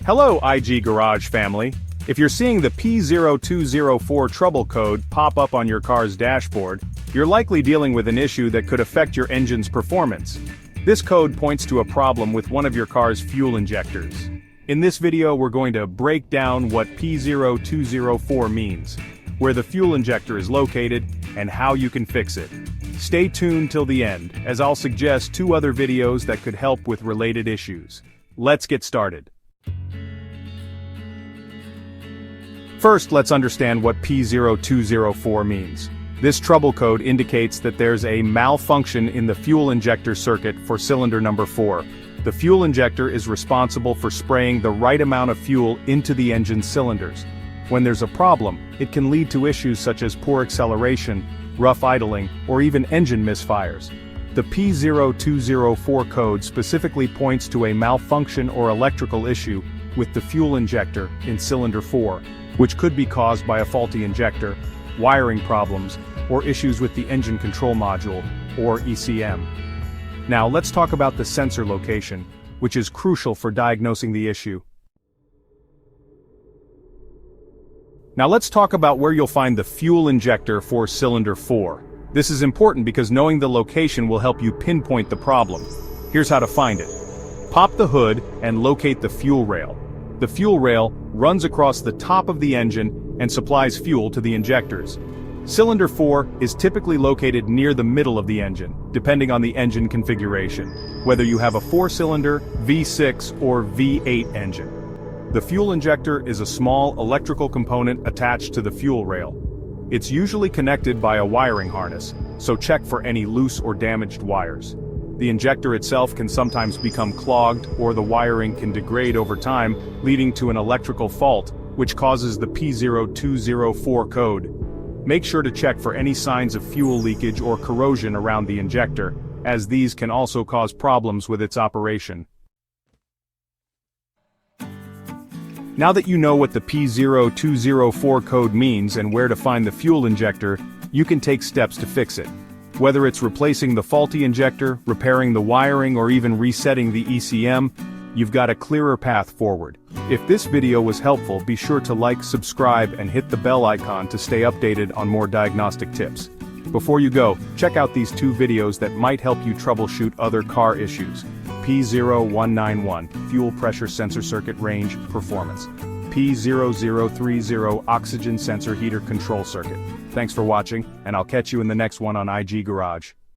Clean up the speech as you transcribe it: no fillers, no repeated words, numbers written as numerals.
Hello IG Garage family. If you're seeing the P0204 trouble code pop up on your car's dashboard, you're likely dealing with an issue that could affect your engine's performance. This code points to a problem with one of your car's fuel injectors. In this video we're going to break down what P0204 means, where the fuel injector is located, and how you can fix it. Stay tuned till the end, as I'll suggest 2 other videos that could help with related issues. Let's get started. First, let's understand what P0204 means. This trouble code indicates that there's a malfunction in the fuel injector circuit for cylinder number 4. The fuel injector is responsible for spraying the right amount of fuel into the engine cylinders. When there's a problem, it can lead to issues such as poor acceleration, rough idling, or even engine misfires. The P0204 code specifically points to a malfunction or electrical issue with the fuel injector in cylinder 4, which could be caused by a faulty injector, wiring problems, or issues with the engine control module, or ECM. Now let's talk about the sensor location, which is crucial for diagnosing the issue. Now let's talk about where you'll find the fuel injector for cylinder 4. This is important because knowing the location will help you pinpoint the problem. Here's how to find it. Pop the hood and locate the fuel rail. The fuel rail runs across the top of the engine and supplies fuel to the injectors. Cylinder 4 is typically located near the middle of the engine, depending on the engine configuration, whether you have a 4-cylinder, V6 or V8 engine. The fuel injector is a small electrical component attached to the fuel rail. It's usually connected by a wiring harness, so check for any loose or damaged wires. The injector itself can sometimes become clogged, or the wiring can degrade over time, leading to an electrical fault, which causes the P0204 code. Make sure to check for any signs of fuel leakage or corrosion around the injector, as these can also cause problems with its operation. Now that you know what the P0204 code means and where to find the fuel injector, you can take steps to fix it. Whether it's replacing the faulty injector, repairing the wiring, or even resetting the ECM, you've got a clearer path forward. If this video was helpful, be sure to like, subscribe, and hit the bell icon to stay updated on more diagnostic tips. Before you go, check out these 2 videos that might help you troubleshoot other car issues. P0191, Fuel Pressure Sensor Circuit Range, Performance. P0030, Oxygen Sensor Heater Control Circuit. Thanks for watching, and I'll catch you in the next one on IG Garage.